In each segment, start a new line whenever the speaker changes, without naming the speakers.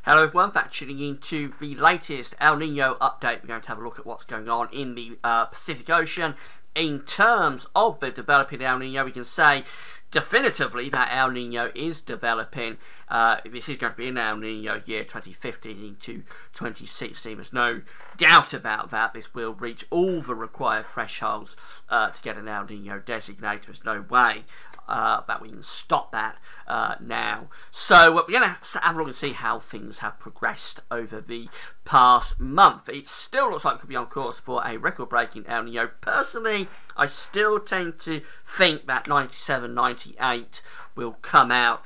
Hello everyone, back tuning into the latest El Nino update. We're going to have a look at what's going on in the Pacific Ocean. In terms of the developing El Nino, we can say definitively that El Nino is developing. This is going to be an El Nino year 2015 into 2016. There's no doubt about that. This will reach all the required thresholds to get an El Nino designated. There's no way that we can stop that now. So we're going to have a look and see how things have progressed over the past month. It still looks like we could be on course for a record-breaking El Nino. Personally, I still tend to think that 97-98 will come out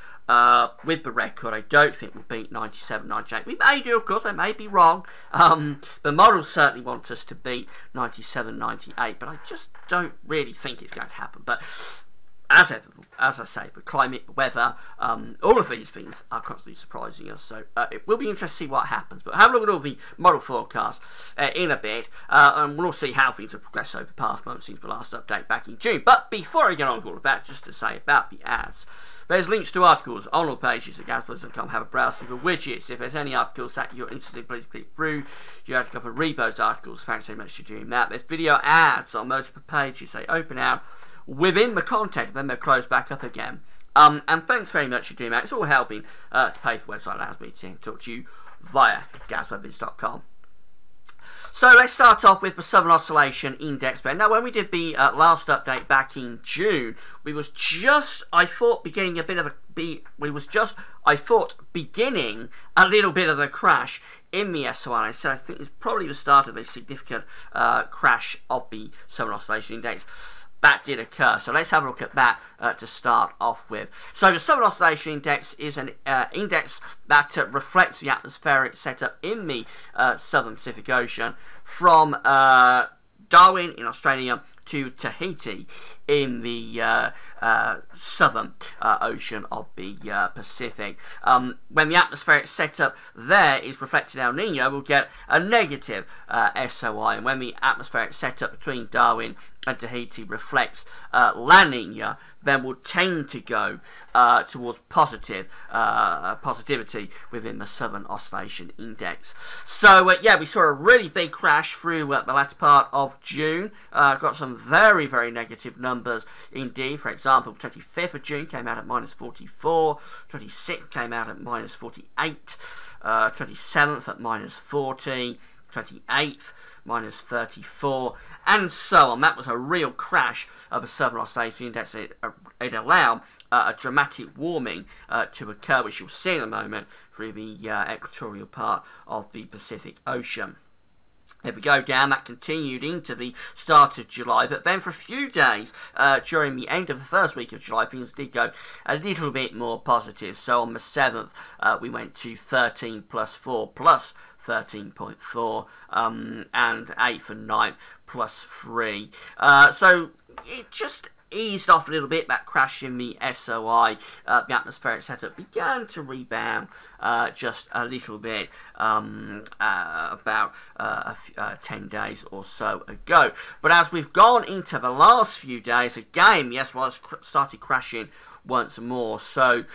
with the record. I don't think we'll beat 97-98. We may do, of course, I may be wrong. The models certainly want us to beat 97-98, but I just don't really think it's going to happen. But as I say, the climate, the weather, all of these things are constantly surprising us. So it will be interesting to see what happens. But have a look at all the model forecasts in a bit, and we'll see how things have progressed over the past month since the last update back in June. But before I get on with all of that, just to say about the ads. There's links to articles on all pages at gasbuzz.com. Have a browse through the widgets. If there's any articles that you're interested in, please click through. You have to go for read those articles. Thanks very much for doing that. There's video ads on multiple pages. They open out within the content, then they'll close back up again. And thanks very much for doing that. It's all helping to pay for the website. Allows me to talk to you via gaswebbiz.com. So let's start off with the Southern Oscillation Index. Now, when we did the last update back in June, we was just, I thought, beginning a little bit of a crash in the SOI. So I think it's probably the start of a significant crash of the Southern Oscillation Index. That did occur. So let's have a look at that to start off with. So the Southern Oscillation Index is an index that reflects the atmospheric setup in the Southern Pacific Ocean from Darwin in Australia to Tahiti in the southern ocean of the Pacific. When the atmospheric setup there is reflected El Nino, we'll get a negative SOI, and when the atmospheric setup between Darwin and Tahiti reflects La Nina, then we'll tend to go towards positivity within the Southern Oscillation Index. So yeah, we saw a really big crash through the latter part of June. Got some very, very negative numbers indeed. For example, 25th of June came out at -44, 26th came out at -48, 27th at -40, 28th -34, and so on. That was a real crash of the Southern Oscillation Index. It allowed a dramatic warming to occur, which you'll see in a moment through the equatorial part of the Pacific Ocean. If we go down, that continued into the start of July, but then for a few days during the end of the first week of July, things did go a little bit more positive. So on the 7th, we went to 13 plus 4 plus 13.4, and 8th and 9th plus 3. So it just eased off a little bit. That crash in the SOI, the atmospheric setup began to rebound just a little bit about 10 days or so ago. But as we've gone into the last few days, again, the SOI started crashing once more. So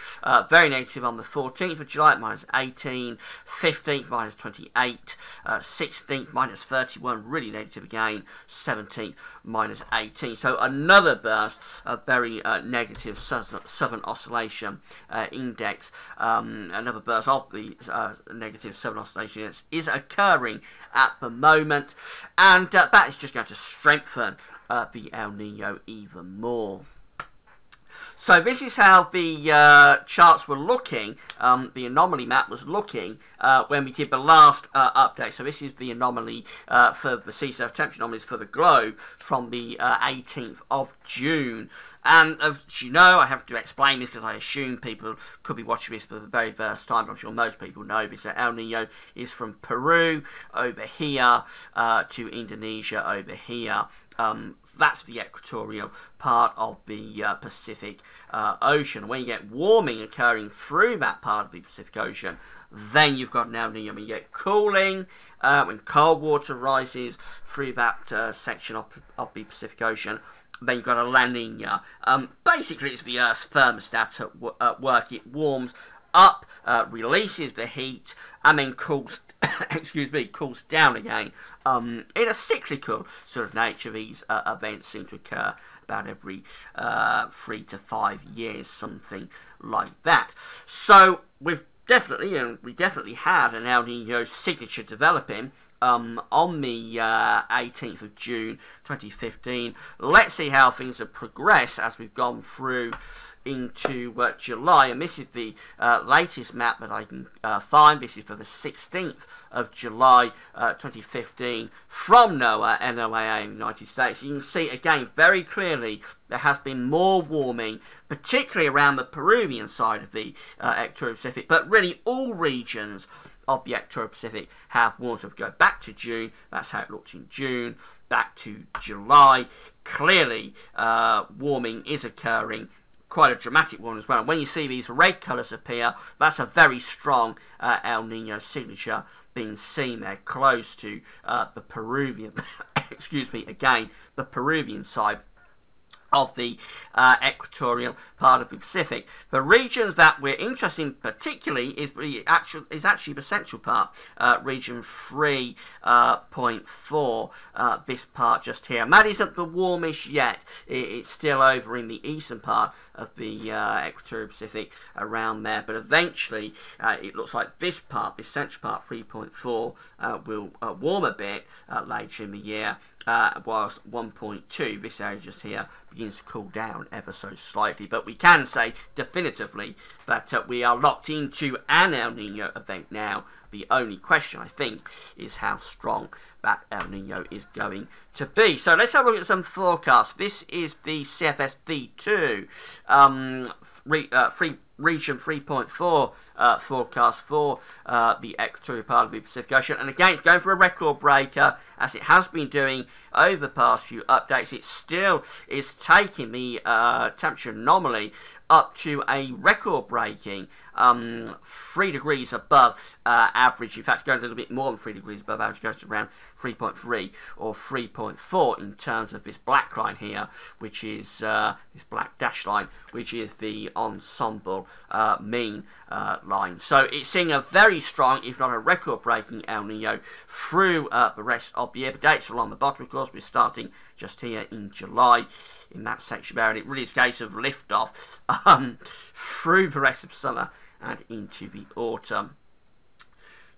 very negative on the 14th of July at -18, 15th -28, 16th -31, really negative again, 17th -18. So another burst of very negative Southern Oscillation Index. Another burst of the negative Southern Oscillation Index is occurring at the moment, and that is just going to strengthen the El Nino even more. So this is how the charts were looking, the anomaly map was looking when we did the last update. So this is the anomaly for the sea surface temperature anomalies for the globe from the 18th of June. And as you know, I have to explain this because I assume people could be watching this for the very first time, but I'm sure most people know this. El Nino is from Peru over here to Indonesia over here. That's the equatorial part of the Pacific Ocean. When you get warming occurring through that part of the Pacific Ocean, then you've got an El Nino. When you get cooling, when cold water rises through that section of the Pacific Ocean, then you've got a La Nina. Basically, it's the Earth's thermostat at work. It warms up, releases the heat, and then cools, excuse me, cools down again. In a cyclical sort of nature, these events seem to occur about every 3 to 5 years, something like that. So we definitely have an El Nino signature developing on the 18th of June 2015. Let's see how things have progressed as we've gone through into July, and this is the latest map that I can find. This is for the 16th of July 2015 from NOAA, NOAA in the United States. You can see again very clearly there has been more warming, particularly around the Peruvian side of the Equatorial Pacific, but really all regions of the Equatorial Pacific have warmed. So if we go back to June, that's how it looked in June, back to July. Clearly warming is occurring, quite a dramatic one as well. And when you see these red colours appear, that's a very strong El Nino signature being seen there close to the Peruvian, excuse me, again, the Peruvian side of the equatorial part of the Pacific. The regions that we're interested in particularly is actually the central part, region 3.4, this part just here. And that isn't the warmest yet. It's still over in the eastern part of the equatorial Pacific around there. But eventually, it looks like this part, this central part, 3.4, will warm a bit later in the year, whilst 1.2, this area just here, begins to cool down ever so slightly. But we can say definitively that we are locked into an El Nino event now. The only question, I think, is how strong that El Nino is going to be. So let's have a look at some forecasts. This is the CFS V2 region 3.4 forecast for the equatorial part of the Pacific Ocean. And again, it's going for a record breaker, as it has been doing over the past few updates. It still is taking the temperature anomaly up to a record-breaking 3 degrees above average. In fact, going a little bit more than 3 degrees above average, goes to around 3.3 or 3.4 in terms of this black line here, which is this black dash line, which is the ensemble mean line. So it's seeing a very strong, if not a record-breaking El Nino through the rest of the year. The dates are along the bottom, of course. We're starting just here in July in that section there, and it really is a case of lift-off through the rest of summer and into the autumn.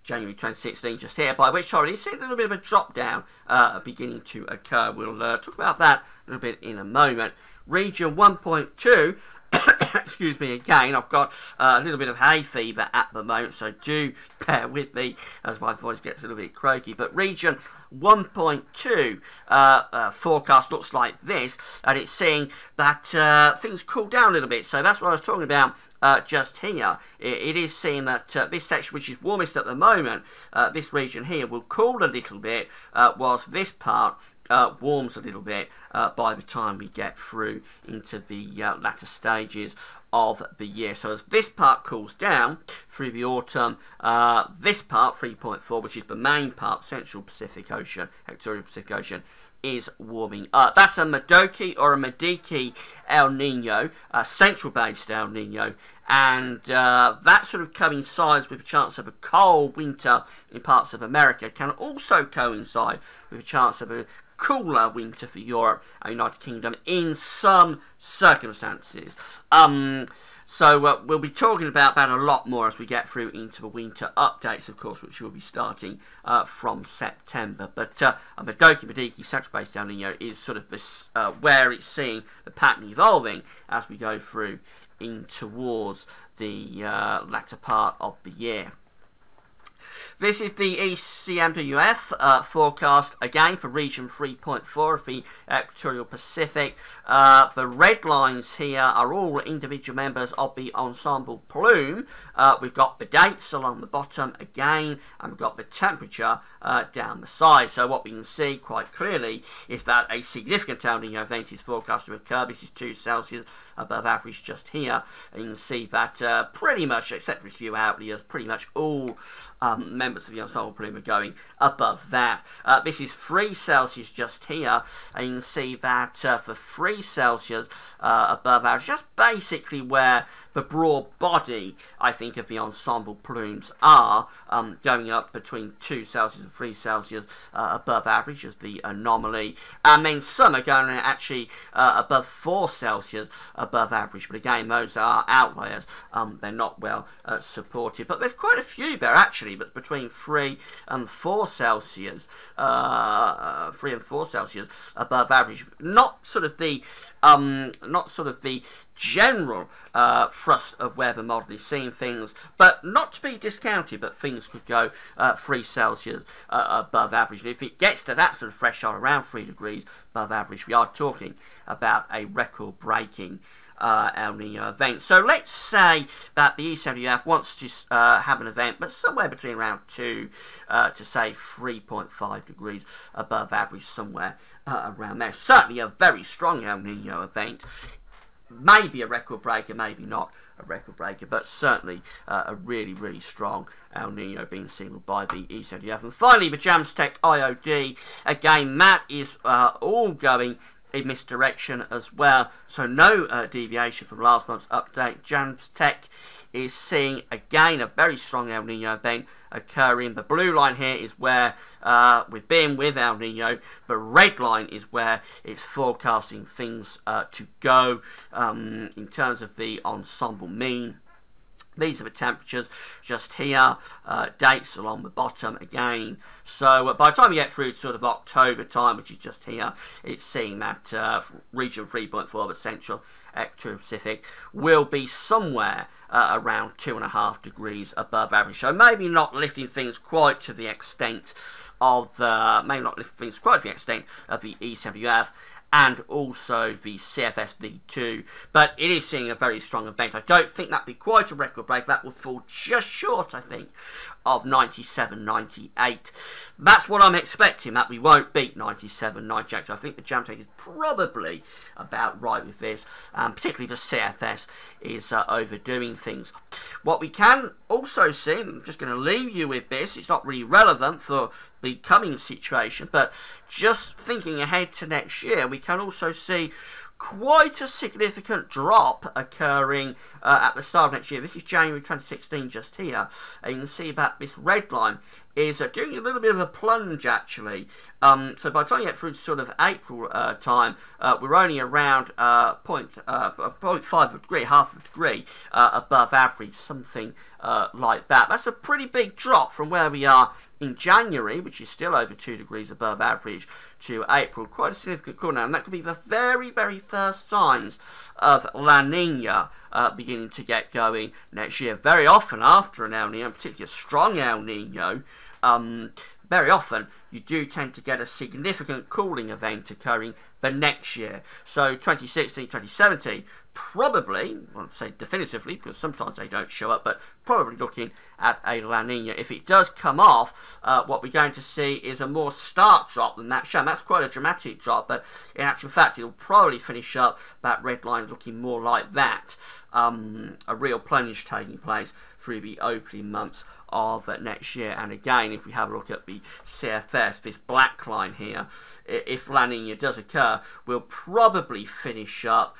January 2016 just here, by which time you see a little bit of a drop down beginning to occur. We'll talk about that a little bit in a moment. Region 1.2, excuse me again, I've got a little bit of hay fever at the moment, so do bear with me as my voice gets a little bit croaky. But region 1.2 forecast looks like this, and it's seeing that things cool down a little bit. So that's what I was talking about just here. It is seeing that this section, which is warmest at the moment, this region here, will cool a little bit, whilst this part warms a little bit by the time we get through into the latter stages of the year. So as this part cools down through the autumn, this part, 3.4, which is the main part, Central Pacific Ocean, Equatorial Pacific Ocean, is warming up. That's a Modoki or a Mediki El Nino, a central-based El Nino, and that sort of coincides with a chance of a cold winter in parts of America. It can also coincide with a chance of a cooler winter for Europe and United Kingdom in some circumstances. So we'll be talking about that a lot more as we get through into the winter updates, of course, which will be starting from September. But a Mediki central-based El Nino is sort of this, where it's seeing the pattern evolving as we go through in towards the latter part of the year. This is the ECMWF forecast, again, for region 3.4 of the Equatorial Pacific. The red lines here are all individual members of the ensemble plume. We've got the dates along the bottom again, and we've got the temperature down the side. So what we can see quite clearly is that a significant El Nino event is forecast to occur. This is 2 Celsius above average just here. And you can see that pretty much, except for a few outliers, pretty much all members members of the ensemble plume are going above that. This is 3 Celsius just here, and you can see that for 3 Celsius above average, just basically where the broad body, I think, of the ensemble plumes are, going up between 2 Celsius and 3 Celsius above average as the anomaly, and then some are going actually above 4 Celsius above average, but again, those are outliers. They're not well supported, but there's quite a few there actually, but between 3 and 4 Celsius, 3 and 4 Celsius above average. Not sort of the general thrust of where the model is seeing things, but not to be discounted, but things could go 3 Celsius above average. If it gets to that sort of threshold around 3 degrees above average, we are talking about a record-breaking El Nino event. So let's say that the ECWF wants to have an event, but somewhere between around 2 to say 3.5 degrees above average, somewhere around there. Certainly a very strong El Nino event. Maybe a record breaker, maybe not a record breaker, but certainly a really, really strong El Nino being signalled by the ECWF. And finally, the Jamstec IOD. Again, that is all going in this direction as well, so no deviation from last month's update. Jamstec is seeing again a very strong El Nino event occurring. The blue line here is where we've been with El Nino. The red line is where it's forecasting things to go in terms of the ensemble mean. These are the temperatures just here, dates along the bottom again. So by the time you get through to sort of October time, which is just here, it's seeing that region 3.4, the central Equatorial Pacific, will be somewhere around 2.5 degrees above average. So maybe not lifting things quite to the extent of the ECWF, and also the CFS V2, but it is seeing a very strong event. I don't think that'd be quite a record break. That will fall just short, I think, of 97.98. That's what I'm expecting, that we won't beat 97.98. So I think the Jamstec is probably about right with this, particularly the CFS is overdoing things. What we can also see, I'm just going to leave you with this, it's not really relevant for the coming situation, but just thinking ahead to next year, we can also see quite a significant drop occurring at the start of next year. This is January 2016 just here, and you can see that this red line is doing a little bit of a plunge actually. So by the time you get through to sort of April time, we're only around 0.5 degree, half a degree above average, something like that. That's a pretty big drop from where we are in January, which is still over 2 degrees above average, to April. Quite a significant cool down, and that could be the very, very first signs of La Nina beginning to get going next year. Very often after an El Nino, particularly a strong El Nino, very often you do tend to get a significant cooling event occurring the next year. So 2016, 2017, probably, I won't say definitively because sometimes they don't show up, but probably looking at a La Nina. If it does come off, what we're going to see is a more stark drop than that shown. That's quite a dramatic drop, but in actual fact it'll probably finish up that red line looking more like that. A real plunge taking place through the opening months of next year. And again, if we have a look at the CFS, this black line here, if La Nina does occur, we'll probably finish up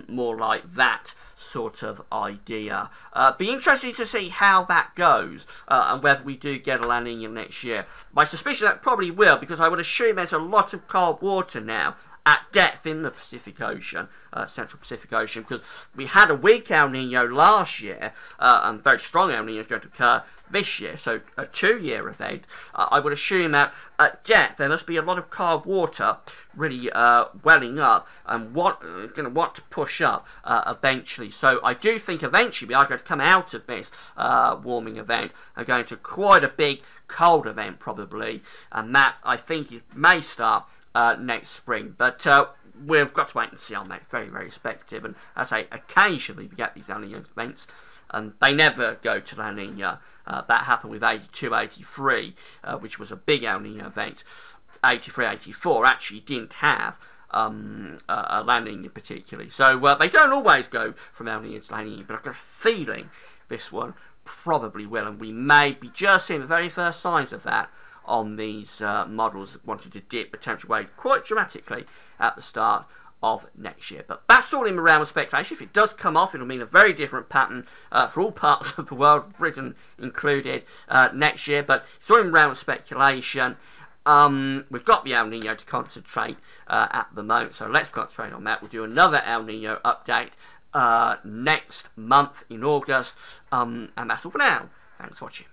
more like that sort of idea. Be interesting to see how that goes and whether we do get a La Nina next year. My suspicion that probably will, because I would assume there's a lot of cold water now at depth in the Pacific Ocean, Central Pacific Ocean, because we had a weak El Nino last year, and very strong El Nino is going to occur this year, so a 2-year event. I would assume that at depth there must be a lot of cold water really welling up and going to want to push up eventually. So I do think eventually we are going to come out of this warming event and going to quite a big cold event probably, and that I think may start next spring, but we've got to wait and see on that. Very, very speculative, and as I say, occasionally we get these El Nino events and they never go to La Nina. That happened with 82-83, which was a big El Nino event. 83-84 actually didn't have a La Nina particularly, so they don't always go from El Nino to La Nina, but I've got a feeling this one probably will, and we may be just seeing the very first signs of that on these models wanting to dip potential weight quite dramatically at the start of next year. But that's all in the realm of speculation. If it does come off, it'll mean a very different pattern for all parts of the world, Britain included, next year. But it's all in the realm of speculation. We've got the El Nino to concentrate at the moment, so let's concentrate on that. We'll do another El Nino update next month in August, and that's all for now. Thanks for watching.